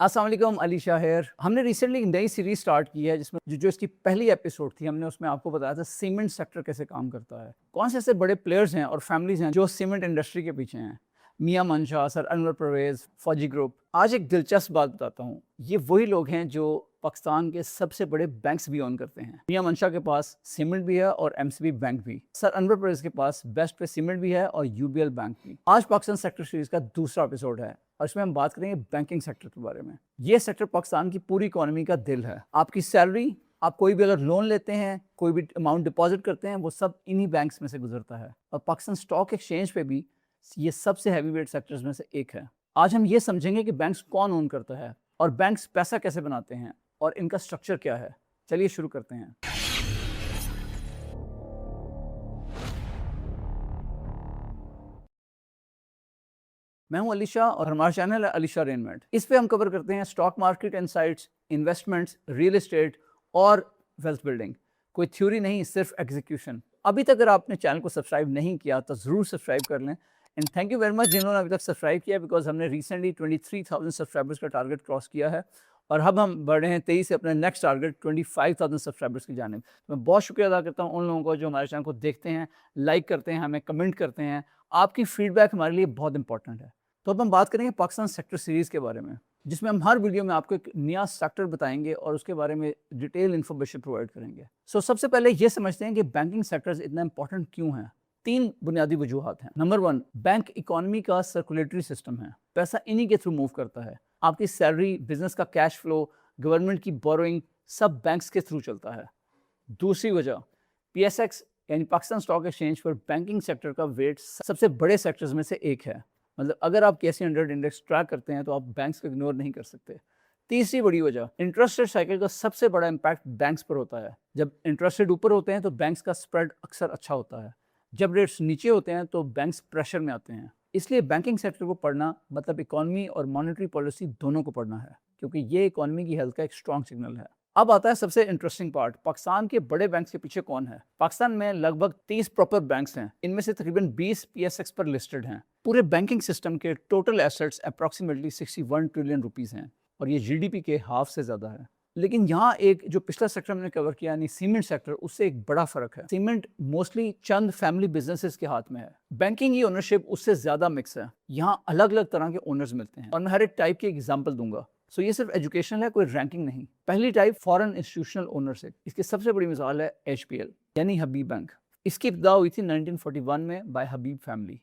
अस्सलाम वालेकुम, अली शाह हेयर। हमने रिसेंटली एक नई सीरीज स्टार्ट की है जिसमें जो इसकी पहली एपिसोड थी, हमने उसमें आपको बताया था सीमेंट सेक्टर कैसे काम करता है, कौन से ऐसे बड़े प्लेयर्स हैं और फैमिलीज हैं जो सीमेंट इंडस्ट्री के पीछे हैं। मियां मंशा, सर अनवर परवेज, फौजी ग्रुप। आज एक दिलचस्प बात बताता हूँ, ये वही लोग हैं जो पाकिस्तान के सबसे बड़े बैंक्स भी ओन करते हैं। मियां मंशा के पास सीमेंट भी है और एमसीबी बैंक भी। सर अनवर परवेज के पास बेस्ट पे सीमेंट भी है और यूबीएल बैंक भी। आज पाकिस्तान सेक्टर सीरीज का दूसरा एपिसोड है और इसमें हम बात करेंगे बैंकिंग सेक्टर के बारे में। ये सेक्टर पाकिस्तान की पूरी इकोनॉमी का दिल है। आपकी सैलरी, आप कोई भी अगर लोन लेते हैं, कोई भी अमाउंट डिपॉजिट करते हैं, वो सब इन्हीं बैंक्स में से गुजरता है। और पाकिस्तान स्टॉक एक्सचेंज पे भी ये सबसे हैवी वेट सेक्टर्स में से एक है। आज हम ये समझेंगे कि बैंक्स कौन ओन करता है और बैंक्स पैसा कैसे बनाते हैं और इनका स्ट्रक्चर क्या है। चलिए शुरू करते हैं। मैं हूं अली शाह और हमारा चैनल है अली शाह रेनमेट। इस पे हम कवर करते हैं stock market insights, investments, real estate और वेल्थ बिल्डिंग। कोई थ्योरी नहीं, सिर्फ एग्जीक्यूशन। अभी तक अगर आपने चैनल को सब्सक्राइब नहीं किया तो ज़रूर सब्सक्राइब कर लें। And thank you very much जिन्होंने अभी तक सब्सक्राइब किया, बिकॉज हमने रिसेंटली 23,000 सब्सक्राइबर्स का टारगेट क्रॉस किया है और अब हम बढ़े हैं 23 से अपने नेक्स्ट टारगेट 25,000 सब्सक्राइबर्स की जानिब। तो मैं बहुत शुक्रिया अदा करता हूँ उन लोगों को जो हमारे चैनल को देखते हैं, लाइक करते हैं, हमें कमेंट करते हैं। आपकी फीडबैक हमारे लिए बहुत इंपॉर्टेंट है। तो अब हम बात करेंगे पाकिस्तान सेक्टर सीरीज़ के बारे में, जिसमें हम हर वीडियो में आपको एक नया सेक्टर बताएंगे और उसके बारे में डिटेल इन्फॉर्मेशन प्रोवाइड करेंगे। सबसे पहले ये समझते हैं कि बैंकिंग सेक्टर्स इतना इंपॉर्टेंट क्यों है। 3 बुनियादी वजूहात हैं। नंबर 1, बैंक इकोनॉमी का सर्कुलेटरी सिस्टम है। पैसा इन्हीं के थ्रू मूव करता है। आपकी सैलरी, बिजनेस का कैश फ्लो, गवर्नमेंट की बोरोइंग, सब बैंक्स के थ्रू चलता है। दूसरी वजह, पीएसएक्स यानी पाकिस्तान स्टॉक एक्सचेंज पर बैंकिंग सेक्टर का वेट सबसे बड़े सेक्टर्स में से एक है। मतलब अगर आप कैसी 100 इंडेक्स ट्रैक करते हैं तो आप बैंक्स को इग्नोर नहीं कर सकते। तीसरी बड़ी वजह, इंटरेस्ट रेट साइकिल का सबसे बड़ा इम्पैक्ट बैंक्स पर होता है। जब इंटरेस्ट रेट ऊपर होते हैं तो बैंक्स का स्प्रेड अक्सर अच्छा होता है। जब रेट्स नीचे होते हैं तो बैंक्स प्रेशर में आते हैं। इसलिए बैंकिंग सेक्टर को पढ़ना मतलब इकोनॉमी और मॉनेटरी पॉलिसी दोनों को पढ़ना है, क्योंकि ये इकोनॉमी की हेल्थ का एक स्ट्रॉन्ग सिग्नल है। अब आता है सबसे इंटरेस्टिंग पार्ट, पाकिस्तान के बड़े बैंक्स के पीछे कौन है। पाकिस्तान में लगभग 30 प्रॉपर बैंक्स हैं। इनमें से तकरीबन 20 पीएसएक्स पर लिस्टेड हैं। पूरे बैंकिंग सिस्टम के total assets approximately 61 trillion rupees हैं और ये जीडीपी के हाफ से ज्यादा है। लेकिन यहाँ एक जो पिछला सेक्टर हमने कवर किया यानी सीमेंट सेक्टर, उससे एक बड़ा फर्क है। सीमेंट मोस्टली चंद फैमिली बिजनेसेस के हाथ में है। बैंकिंग की ओनरशिप उससे ज्यादा मिक्स है। यहाँ अलग अलग तरह के ओनर्स मिलते हैं और मैं हर एक टाइप की एग्जाम्पल दूंगा। ये सिर्फ एजुकेशनल है, कोई रैंकिंग नहीं। पहली टाइप फॉरेन इंस्टीट्यूशनल ओनरशिप। इसकी सबसे बड़ी मिसाल है एचपीएल यानी हबीब बैंक। इसकी इब्तिदा हुई थी 1941 में बाय हबीब फैमिली,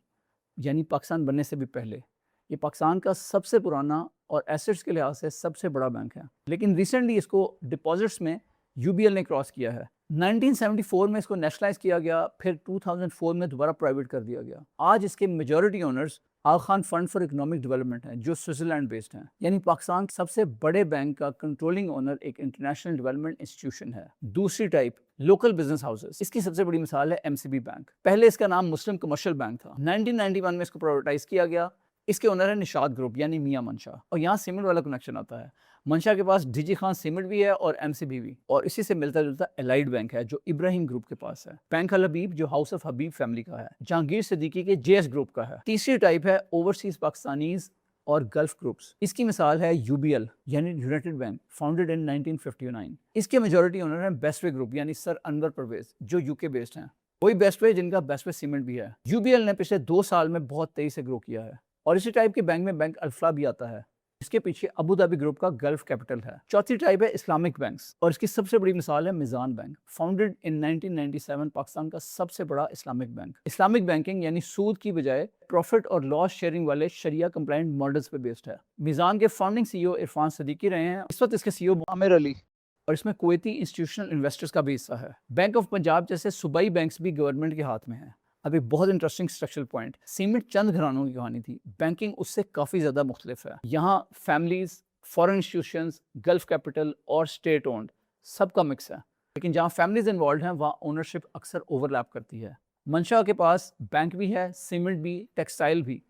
यानी पाकिस्तान बनने से भी पहले। ये पाकिस्तान का सबसे पुराना और एसेट्स के लिहाज से सबसे बड़ा बैंक है। लेकिन रिसेंटली इसको डिपॉजिट्स में यूबीएल ने क्रॉस किया है। 1974 में इसको नेशनलाइज किया गया, फिर 2004 में दोबारा प्राइवेट कर दिया गया। आज इसके majority owners Aga Khan fund for economic development है, जो स्विट्जरलैंड बेस्ड है। यानी पाकिस्तान सबसे बड़े बैंक का कंट्रोलिंग ओनर एक इंटरनेशनल डेवलपमेंट इंस्टीट्यूशन है। दूसरी टाइप, लोकल बिजनेस हाउसेस। इसकी सबसे बड़ी मिसाल है एमसीबी बैंक। पहले इसका नाम मुस्लिम कमर्शियल बैंक था। 1991 में इसको प्राइवेटाइज किया गया। इसके ओनर है निशाद ग्रुप यानी मियां मंशा। और यहाँ सीमेंट वाला कनेक्शन आता है। मंशा के पास डीजी खान सीमेंट भी है और एमसीबी भी, और इसी से मिलता जुलता एलाइड बैंक है जो इब्राहिम ग्रुप के पास है। बैंक अल हबीब जो हाउस ऑफ हबीब फैमिली का है, जहांगीर सिद्दीकी के जेएस ग्रुप का है। तीसरी टाइप है ओवरसीज पाकिस्तानीज और गल्फ ग्रुप्स। इसकी मिसाल है यूबीएल यानी यूनाइटेड बैंक, फाउंडेड इन 1959। इसके मेजॉरिटी ओनर है बेस्टवे ग्रुप यानी सर अनवर परवेज जो यूके बेस्ड हैं। वही बेस्टवे जिनका बेस्टवे सीमेंट भी है। यूबीएल ने पिछले 2 साल में बहुत तेजी से ग्रो किया है। और इसी टाइप के बैंक में बैंक अल्फला भी आता है। इसके पीछे अबू धाबी ग्रुप का गल्फ कैपिटल है। चौथी टाइप है इस्लामिक बैंक्स और इसकी सबसे बड़ी मिसाल है मिजान बैंक, फाउंडेड इन 1997, पाकिस्तान का सबसे बड़ा इस्लामिक बैंक। इस्लामिक बैंकिंग यानी सूद की बजाय प्रॉफिट और लॉस शेयरिंग वाले शरिया कंप्लायंट मॉडल्स पे बेस्ड है। मिजान के फाउंडिंग सीईओ इरफान सदीकी रहे हैं। इस वक्त इसके सीईओ आमिर अली, और इसमें कुवैती इंस्टीट्यूशनल इन्वेस्टर्स का भी हिस्सा है। बैंक ऑफ पंजाब जैसे सूबाई बैंक्स भी गवर्नमेंट के हाथ में है। अब एक बहुत इंटरेस्टिंग स्ट्रक्चरल पॉइंट, सीमेंट चंद घरानों की कहानी थी, बैंकिंग उससे काफ़ी ज़्यादा मुख्तलिफ है। यहाँ families, foreign institutions, gulf capital और स्टेट ओन्ड सबका मिक्स है। लेकिन जहाँ फैमिलीज इन्वॉल्व हैं वहाँ ओनरशिप अक्सर ओवरलैप करती है। मंशा के पास बैंक भी है, सीमेंट भी, टेक्सटाइल भी।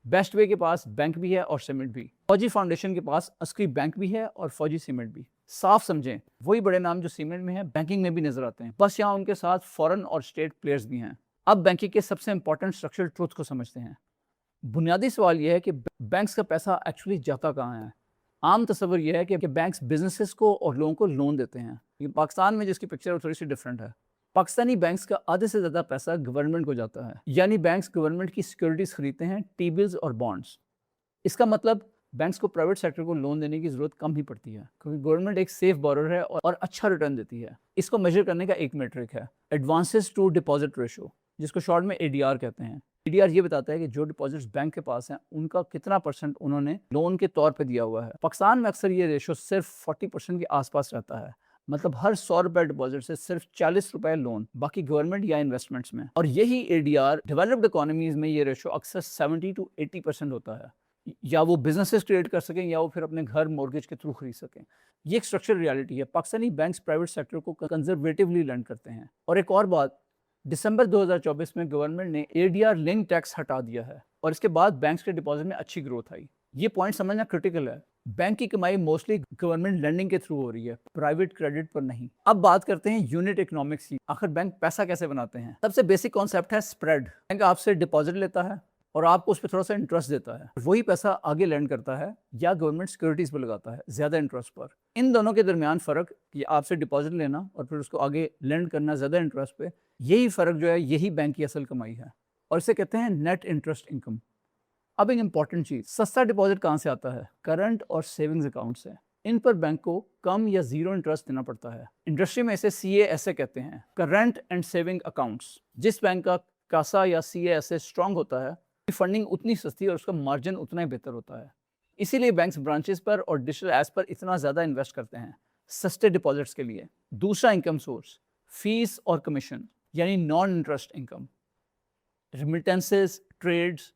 बेस्ट वे के पास बैंक भी है और सीमेंट भी। फौजी फाउंडेशन के पास अस्करी बैंक भी है और फौजी सीमेंट भी। साफ समझें, वही बड़े नाम जो सीमेंट में है बैंकिंग में भी नजर आते हैं, बस यहाँ उनके साथ फॉरेन और स्टेट प्लेयर्स भी हैं। अब बैंकिंग के सबसे इंपॉर्टेंट स्ट्रक्चरल ट्रूथ को समझते हैं। बुनियादी सवाल यह है कि बैंक्स का पैसा एक्चुअली जाता कहाँ है। आम तस्वर यह है कि बैंक्स बिजनेसेस को और लोगों को लोन देते हैं, लेकिन पाकिस्तान में जिसकी पिक्चर थोड़ी सी डिफरेंट है। पाकिस्तानी बैंक्स का आधे से ज़्यादा पैसा गवर्नमेंट को जाता है, यानी बैंक्स गवर्नमेंट की सिक्योरिटीज खरीदते हैं, टी बिल्स और बॉन्ड्स। इसका मतलब बैंक्स को प्राइवेट सेक्टर को लोन देने की जरूरत कम ही पड़ती है, क्योंकि गवर्नमेंट एक सेफ बोरर है और अच्छा रिटर्न देती है। इसको मेजर करने का एक मेट्रिक है एडवांसेस टू डिपॉजिट रेशो, जिसको शॉर्ट में एडीआर कहते हैं। एडीआर ये बताता है कि जो डिपॉजिट्स बैंक के पास हैं उनका कितना परसेंट उन्होंने लोन के तौर पे दिया हुआ है। पाकिस्तान में अक्सर ये रेशो सिर्फ 40% के आसपास रहता है, मतलब हर 100 रुपए डिपॉजिट से सिर्फ 40 रुपए लोन, बाकी गवर्नमेंट या इन्वेस्टमेंट्स में। और यही एडीआर डेवलप्ड इकोनॉमीज में ये रेशो अक्सर 70 to 80% होता है, या वो बिजनेसेस क्रिएट कर सकें या वो फिर अपने घर मॉर्गेज के थ्रू खरीद सकें। ये एक स्ट्रक्चर रियलिटी है। पाकिस्तानी बैंक्स प्राइवेट सेक्टर को कंजर्वेटिवली लैंड करते हैं। और एक और बात, दिसंबर 2024 में गवर्नमेंट ने एडीआर लिंक टैक्स हटा दिया है और इसके बाद बैंक्स के डिपॉजिट में अच्छी ग्रोथ आई। ये पॉइंट समझना क्रिटिकल है। बैंक की कमाई मोस्टली गवर्नमेंट लैंडिंग के थ्रू हो रही है, प्राइवेट क्रेडिट पर नहीं। अब बात करते हैं यूनिट इकोनॉमिक्स की। आखिर बैंक पैसा कैसे बनाते हैं? सबसे बेसिक कॉन्सेप्ट है स्प्रेड। बैंक आपसे डिपॉजिट लेता है और आपको उस पर थोड़ा सा इंटरेस्ट देता है, वही पैसा आगे लैंड करता है या गवर्नमेंट सिक्योरिटीज पर लगाता है ज्यादा इंटरेस्ट पर। इन दोनों के दरमियान फर्क, कि आपसे डिपॉजिट लेना और फिर उसको आगे लैंड करना ज्यादा इंटरेस्ट पे, यही फर्क जो है यही बैंक की असल कमाई है और इसे कहते हैं नेट इंटरेस्ट इनकम। अब एक इंपॉर्टेंट चीज, सस्ता डिपॉजिट कहाँ से आता है? करंट और सेविंग्स अकाउंट से। इन पर बैंक को कम या जीरो इंटरेस्ट देना पड़ता है। इंडस्ट्री में इसे CASA कहते हैं, करंट एंड सेविंग अकाउंट्स। जिस बैंक का कासा या CASA स्ट्रांग होता है, फंडिंग उतनी सस्ती और उसका मार्जिन उतना ही बेहतर होता है। इसीलिए बैंक्स ब्रांचेस पर और डिजिटल एप्स पर इतना ज़्यादा इन्वेस्ट करते हैं सस्ते डिपॉजिट्स के लिए। दूसरा इनकम सोर्स, फीस और कमीशन, यानी non interest income. Remittances, trades,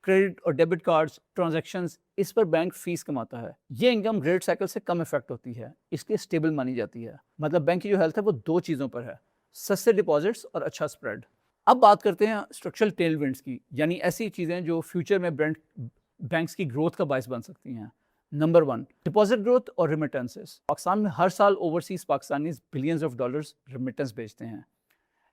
credit और डेबिट कार्ड्स, ट्रांजैक्शंस, इस पर बैंक फीस कमाता है। ये इनकम रेट साइकिल से कम इफेक्ट होती है, इसलिए स्टेबल मानी जाती है। मतलब बैंक की जो हेल्थ है वो दो चीज़ों पर है, सस्ते डिपॉजिट्स और अच्छा स्प्रेड। अब बात करते हैं स्ट्रक्चरल टेलविंड्स की, यानी ऐसी चीज़ें जो फ्यूचर में बैंक्स की ग्रोथ का बायस बन सकती हैं। नंबर 1, डिपॉजिट ग्रोथ और रिमिटेंसेस। पाकिस्तान में हर साल overseas Pakistani billions of dollars remittance भेजते हैं।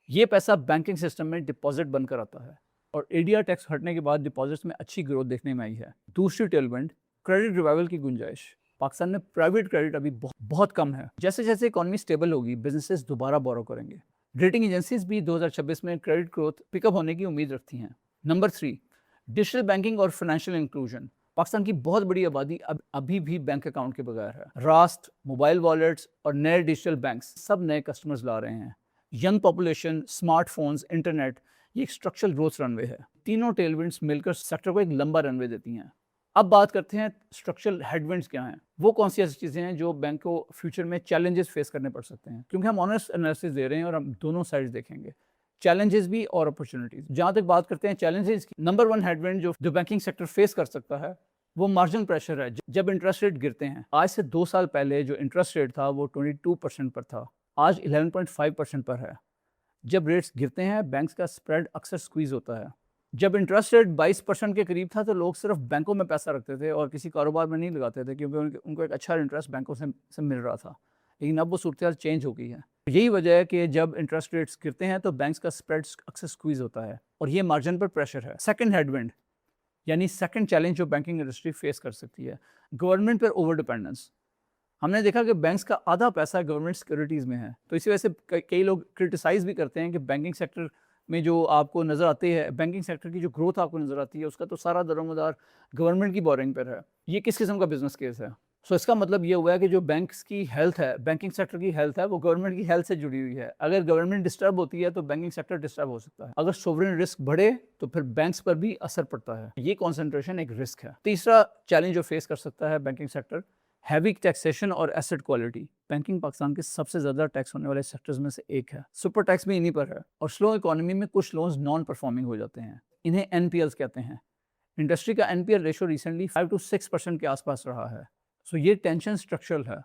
ये पैसा बैंकिंग सिस्टम में डिपॉजिट बनकर आता है और एडीआर टैक्स हटने के बाद डिपॉजिट्स में अच्छी ग्रोथ देखने में आई है। दूसरी टेलविंड, क्रेडिट रिवाइवल की गुंजाइश। पाकिस्तान में प्राइवेट क्रेडिट अभी बहुत कम है। जैसे जैसे इकोनॉमी स्टेबल होगी, बिजनेसेस दोबारा बोरो करेंगे। रेटिंग एजेंसीज भी 2026 में क्रेडिट ग्रोथ पिकअप होने की उम्मीद रखती हैं। नंबर 3, डिजिटल बैंकिंग और फाइनेंशियल इंक्लूजन। पाकिस्तान की बहुत बड़ी आबादी अभी भी बैंक अकाउंट के बगैर है। रास्ट, मोबाइल वॉलेट्स और नए डिजिटल बैंक्स सब नए कस्टमर्स ला रहे हैं। यंग पॉपुलेशन, स्मार्टफोन्स, इंटरनेट, ये एक स्ट्रक्चरल ग्रोथ रनवे है। तीनों टेलविंड्स मिलकर सेक्टर को एक लंबा रनवे देती हैं। अब बात करते हैं स्ट्रक्चरल हेडविंड्स क्या हैं। वो कौन सी ऐसी चीज़ें हैं जो बैंक को फ्यूचर में चैलेंजेस फेस करने पड़ सकते हैं, क्योंकि हम ऑनेस्ट एनालिसिस दे रहे हैं और हम दोनों साइड्स देखेंगे, चैलेंजेस भी और अपॉर्चुनिटीज। जहाँ तक बात करते हैं चैलेंजेस की, नंबर 1 हेडविंड जो बैंकिंग सेक्टर फेस कर सकता है वो मार्जिन प्रेशर है। जब इंटरेस्ट रेट गिरते हैं, आज से 2 साल पहले जो इंटरेस्ट रेट था वो 22% पर था, आज 11.5% पर है। जब रेट्स गिरते हैं बैंक्स का स्प्रेड अक्सर स्क्वीज होता है। जब इंटरेस्ट रेट 22% के करीब था तो लोग सिर्फ बैंकों में पैसा रखते थे और किसी कारोबार में नहीं लगाते थे, क्योंकि उनको एक अच्छा इंटरेस्ट बैंकों से मिल रहा था। लेकिन अब वो सूरत चेंज हो गई है। यही वजह है कि जब इंटरेस्ट रेट्स गिरते हैं तो बैंक्स का स्प्रेड अक्सर स्क्वीज होता है और ये मार्जिन पर प्रेशर है। सेकंड हेडविंड, यानी सेकंड चैलेंज जो बैंकिंग इंडस्ट्री फेस कर सकती है, गवर्नमेंट पर ओवर डिपेंडेंस। हमने देखा कि बैंक्स का आधा पैसा गवर्नमेंट सिक्योरिटीज़ में है, तो इसी वजह से कई लोग क्रिटिसाइज़ भी करते हैं कि बैंकिंग सेक्टर में जो आपको नज़र आती है, बैंकिंग सेक्टर की जो ग्रोथ आपको नज़र आती है, उसका तो सारा दरोमदार गवर्नमेंट की बोरिंग पर है। ये किस किस्म का बिजनेस केस है? सो इसका मतलब ये हुआ है कि जो बैंक्स की हेल्थ है, बैंकिंग सेक्टर की हेल्थ है, वो गवर्नमेंट की हेल्थ से जुड़ी हुई है। अगर गवर्नमेंट डिस्टर्ब होती है तो बैंकिंग सेक्टर डिस्टर्ब हो सकता है। अगर सोवरेन रिस्क बढ़े तो फिर बैंक्स पर भी असर पड़ता है। ये कॉन्सेंट्रेशन एक रिस्क है। तीसरा चैलेंज जो फेस कर सकता है बैंकिंग सेक्टर, हैवी टैक्सेशन और एसेट क्वालिटी। बैंकिंग पाकिस्तान के सबसे ज़्यादा टैक्स होने वाले सेक्टर्स में से एक है। सुपर टैक्स भी इन्हीं पर है और स्लो इकोनॉमी में कुछ लोन्स नॉन परफॉर्मिंग हो जाते हैं। इन्हें NPLs कहते हैं। इंडस्ट्री का NPL रेशो रिसेंटली 5 to 6% के आसपास रहा है। सो ये टेंशन स्ट्रक्चरल है,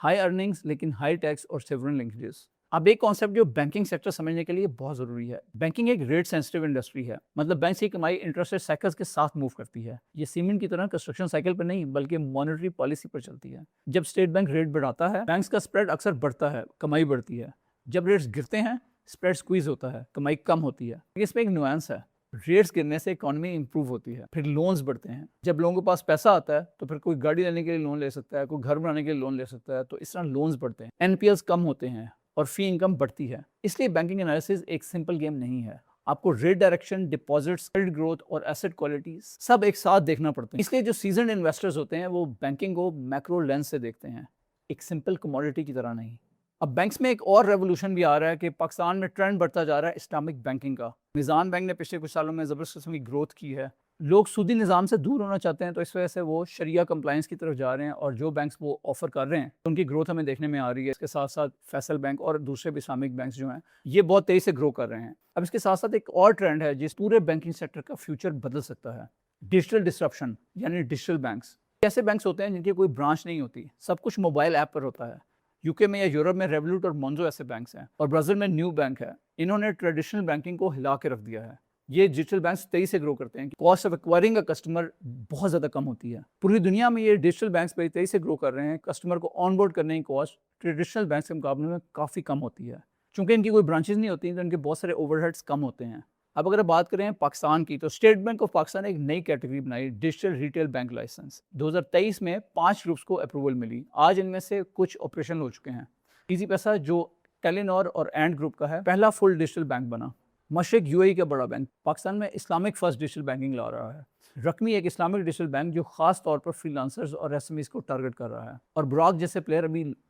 हाई अर्निंग्स लेकिन हाई टैक्स और सेवरन लिंकेजेस। अब एक कॉन्सेप्ट जो बैंकिंग सेक्टर समझने के लिए बहुत ज़रूरी है, बैंकिंग एक रेट सेंसिटिव इंडस्ट्री है। मतलब बैंक की कमाई इंटरेस्ट रेट साइकिल्स के साथ मूव करती है। ये सीमेंट की तरह कंस्ट्रक्शन साइकिल पर नहीं बल्कि मॉनेटरी पॉलिसी पर चलती है। जब स्टेट बैंक रेट बढ़ाता है, बैंक्स का स्प्रेड अक्सर बढ़ता है, कमाई बढ़ती है। जब रेट्स गिरते हैं, स्प्रेड स्क्वीज होता है, कमाई कम होती है। इसमें एक नुआंस है, रेट्स गिरने से इकोनॉमी इंप्रूव होती है, फिर लोन्स बढ़ते हैं। जब लोगों के पास पैसा आता है तो फिर कोई गाड़ी लेने के लिए लोन ले सकता है, कोई घर बनाने के लिए लोन ले सकता है, तो इस तरह लोन्स बढ़ते हैं, एनपीएल्स कम होते हैं और फी इनकम बढ़ती है। इसलिए बैंकिंग एनालिसिस एक सिंपल गेम नहीं है। आपको rate direction, deposits, credit growth और एसेट क्वालिटी सब एक साथ देखना पड़ता है। इसलिए जो सीजन्ड इन्वेस्टर्स होते हैं वो बैंकिंग को मैक्रो लेंस से देखते हैं, एक सिंपल कमोडिटी की तरह नहीं। अब बैंक्स में एक और रेवोल्यूशन भी आ रहा है कि पाकिस्तान में ट्रेंड बढ़ता जा रहा है इस्लामिक बैंकिंग का। निज़ाम बैंक ने पिछले कुछ सालों में ज़बरदस्त किस्म की ग्रोथ की है। लोग सूदी निज़ाम से दूर होना चाहते हैं, तो इस वजह से वो शरिया कंप्लाइंस की तरफ जा रहे हैं, और जो बैंक्स वो ऑफर कर रहे हैं उनकी ग्रोथ हमें देखने में आ रही है। इसके साथ साथ फैसल बैंक और दूसरे भी इस्लामिक बैंक्स जो हैं ये बहुत तेज़ी से ग्रो कर रहे हैं। अब इसके साथ साथ एक और ट्रेंड है जिस पूरे बैंकिंग सेक्टर का फ्यूचर बदल सकता है, डिजिटल डिस्ट्रप्शन, यानी डिजिटल बैंक्स। ऐसे बैंक्स होते हैं जिनकी कोई ब्रांच नहीं होती, सब कुछ मोबाइल ऐप पर होता है। यूके में या यूरोप में रेवोलूट और मोंजो ऐसे बैंक्स हैं, और ब्राज़ील में न्यू बैंक है। इन्होंने ट्रेडिशनल बैंकिंग को हिला के रख दिया है। ये डिजिटल बैंक्स तेजी से ग्रो करते हैं, cost of acquiring a customer बहुत ज़्यादा कम होती है। पूरी दुनिया में ये डिजिटल बैंक्स बड़ी तेजी से ग्रो कर रहे हैं। कस्टमर को ऑनबोर्ड करने की कॉस्ट ट्रेडिशनल बैंक्स के मुकाबले में काफ़ी कम होती है। चूँकि इनकी कोई ब्रांचेज नहीं होती तो इनके बहुत सारे ओवरहेड्स कम होते हैं। अब अगर बात करें पाकिस्तान की, तो स्टेट बैंक ऑफ पाकिस्तान ने एक नई कैटेगरी बनाई, डिजिटल रिटेल बैंक लाइसेंस। 2023 में 5 ग्रुप्स को अप्रूवल मिली। आज इनमें से कुछ ऑपरेशनल हो चुके हैं। ईजी पैसा जो टेलीनॉर और एंड ग्रुप का है, पहला फुल डिजिटल बैंक बना। मशरिक यूएई का बड़ा बैंक पाकिस्तान में इस्लामिक फर्स्ट डिजिटल बैंकिंग ला रहा है। रकमी एक इस्लामिक डिजिटल बैंक जो खास तौर पर फ्रीलांसर्स और एसएमईज को टारगेट कर रहा है, और ब्रॉक जैसे प्लेयर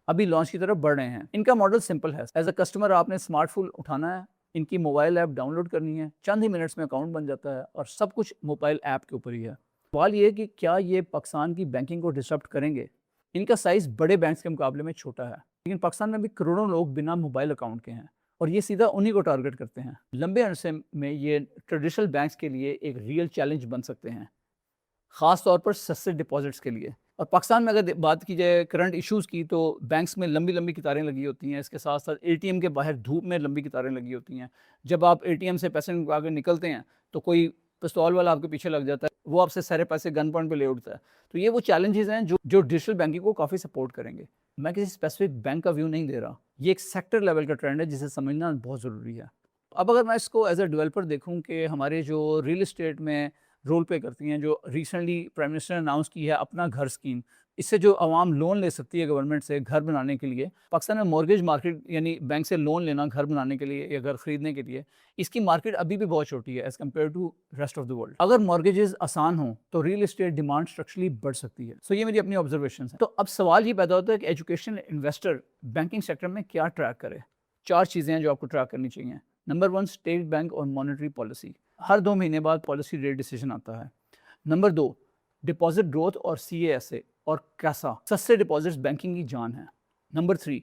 अभी लॉन्च की तरफ बढ़ रहे हैं। इनका मॉडल सिंपल है। एज अ कस्टमर आपने स्मार्टफोन उठाना है, इनकी मोबाइल ऐप डाउनलोड करनी है, चंद ही मिनट्स में अकाउंट बन जाता है, और सब कुछ मोबाइल ऐप के ऊपर ही है। सवाल ये है कि क्या ये पाकिस्तान की बैंकिंग को डिसरप्ट करेंगे? इनका साइज़ बड़े बैंक्स के मुकाबले में छोटा है, लेकिन पाकिस्तान में भी करोड़ों लोग बिना मोबाइल अकाउंट के हैं, और ये सीधा उन्हीं को टारगेट करते हैं। लंबे अरसे में ये ट्रेडिशनल बैंक्स के लिए एक रियल चैलेंज बन सकते हैं, ख़ास तौर पर सस्ते डिपॉजिट्स के लिए। और पाकिस्तान में अगर बात की जाए करंट इश्यूज़ की, तो बैंक्स में लंबी लंबी कतारें लगी होती हैं। इसके साथ साथ एटीएम के बाहर धूप में लंबी कतारें लगी होती हैं। जब आप एटीएम से पैसे निकाल के निकलते हैं तो कोई पिस्तौल वाला आपके पीछे लग जाता है, वो आपसे सारे पैसे गन पॉइंट पे ले उठता है। तो ये वो चैलेंजेस हैं जो डिजिटल बैंकिंग को काफ़ी सपोर्ट करेंगे। मैं किसी स्पेसिफिक बैंक का व्यू नहीं दे रहा, ये एक सेक्टर लेवल का ट्रेंड है जिसे समझना बहुत ज़रूरी है। अब अगर मैं इसको एज अ डेवलपर देखूं कि हमारे जो रियल इस्टेट में रोल प्ले करती हैं, जो रिसेंटली प्राइम मिनिस्टर ने अनाउंस की है अपना घर स्कीम, इससे जो आवाम लोन ले सकती है गवर्नमेंट से घर बनाने के लिए। पाकिस्तान में मॉर्गेज मार्केट यानी बैंक से लोन लेना घर बनाने के लिए या घर खरीदने के लिए, इसकी मार्केट अभी भी बहुत छोटी है as compare to rest of the world. अगर मॉर्गेजेस आसान हों तो रियल इस्टेट डिमांड स्ट्रक्चरली बढ़ सकती है। सो ये मेरी अपनी ऑब्जर्वेशन है। तो अब सवाल ये पैदा होता है कि एजुकेशन इन्वेस्टर बैंकिंग सेक्टर में क्या ट्रैक करे। 4 चीज़ें हैं जो आपको ट्रैक करनी चाहिए। नंबर 1, स्टेट बैंक और मॉनेटरी पॉलिसी, हर 2 महीने बाद पॉलिसी रेट डिसीजन आता है। नंबर 2, डिपॉजिट ग्रोथ और CASA और कैसा, सस्ते डिपॉजिट्स बैंकिंग की जान है। नंबर 3,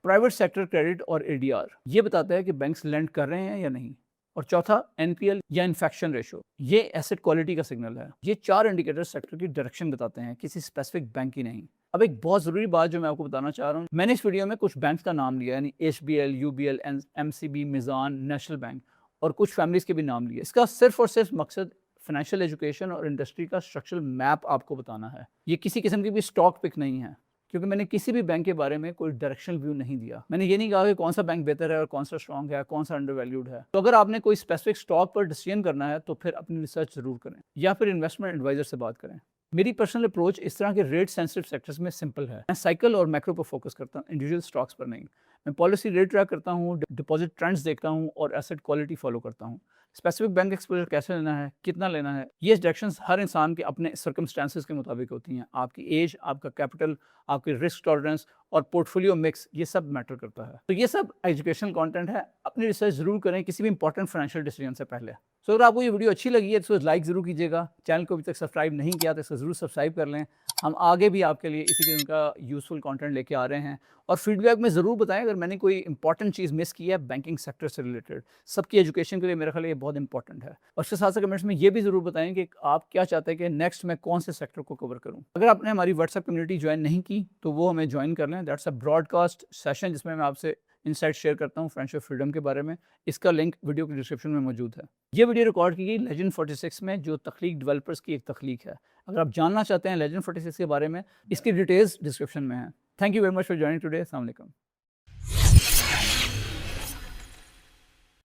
प्राइवेट सेक्टर क्रेडिट और ADR, ये बताता है कि बैंक्स लेंड कर रहे हैं या नहीं। और चौथा, NPL या इन्फेक्शन रेशो, ये एसेट क्वालिटी का सिग्नल है। ये 4 इंडिकेटर सेक्टर की डायरेक्शन बताते हैं, किसी स्पेसिफिक बैंक की नहीं। अब एक बहुत ज़रूरी बात जो मैं आपको बताना चाह रहा हूँ, मैंने इस वीडियो में कुछ बैंक्स का नाम लिया, यानी HBL, UBL, MCB, Meezan, national bank, और कुछ फैमिलीज़ के भी नाम लिए। इसका सिर्फ और सिर्फ मकसद फाइनेंशियल एजुकेशन और इंडस्ट्री का स्ट्रक्चरल मैप आपको बताना है। ये किसी किस्म की भी स्टॉक पिक नहीं है, क्योंकि मैंने किसी भी बैंक के बारे में कोई डायरेक्शनल व्यू नहीं दिया। मैंने ये नहीं कहा कि कौन सा बैंक बेहतर है और कौन सा स्ट्रॉन्ग है, कौन सा अंडरवैल्यूड है। तो अगर आपने कोई स्पेसिफिक स्टॉक पर डिसीजन करना है तो फिर अपनी रिसर्च जरूर करें, या फिर इन्वेस्टमेंट एडवाइजर से बात करें। मेरी पर्सनल अप्रोच इस तरह के रेट सेंसिटिव सेक्टर्स में सिंपल है। मैं साइकिल और मैक्रो पर फोकस करता हूँ, इंडिविजुअल स्टॉक्स पर नहीं। मैं पॉलिसी रेट ट्रैक करता हूँ, डिपॉजिट ट्रेंड्स देखता हूँ और एसेट क्वालिटी फॉलो करता हूँ। स्पेसिफिक बैंक एक्सपोजर कैसे लेना है, कितना लेना है, ये डायरेक्शंस हर इंसान के अपने सर्कमस्टेंसेस के मुताबिक होती हैं। आपकी एज, आपका कैपिटल, आपकी रिस्क टॉलरेंस और पोर्टफोलियो मिक्स, ये सब मैटर करता है। तो ये सब एजुकेशनल कंटेंट है, अपनी रिसर्च जरूर करें किसी भी इंपॉर्टेंट फाइनेंशियल डिसीजन से पहले। सो अगर आपको ये वीडियो अच्छी लगी है तो लाइक ज़रूर कीजिएगा। चैनल को अभी तक सब्सक्राइब नहीं किया तो इसको ज़रूर सब्सक्राइब कर लें। हम आगे भी आपके लिए इसी किस्म का यूज़फुल कंटेंट लेके आ रहे हैं, और फीडबैक में ज़रूर बताएं अगर मैंने कोई इंपॉर्टेंट चीज़ मिस की है बैंकिंग सेक्टर से रिलेटेड। सबकी एजुकेशन के लिए मेरा ख्याल ये बहुत इंपॉर्टेंट है। और उसके साथ साथ कमेंट्स में ये भी ज़रूर बताएं कि आप क्या चाहते हैं कि नेक्स्ट मैं कौन से सेक्टर को कवर करूँ। अगर आपने हमारी व्हाट्सएप कम्युनिटी ज्वाइन नहीं की तो वो हमें ज्वाइन कर लें। दैट्स अ ब्रॉडकास्ट सेशन जिसमें मैं आपसे इनसाइट शेयर करता हूँ फाइनेंशियल फ्रीडम के बारे में। इसका लिंक वीडियो के डिस्क्रिप्शन में मौजूद है। ये वीडियो रिकॉर्ड की गई लेजेंड 46 में, जो तख्लीक डेवलपर्स की एक तख्लीक है। अगर आप जानना चाहते हैं लेजेंड 46 के बारे में, इसकी डिटेल्स डिस्क्रिप्शन में है। Thank you very much for joining today. अस्सलाम वालेकुम।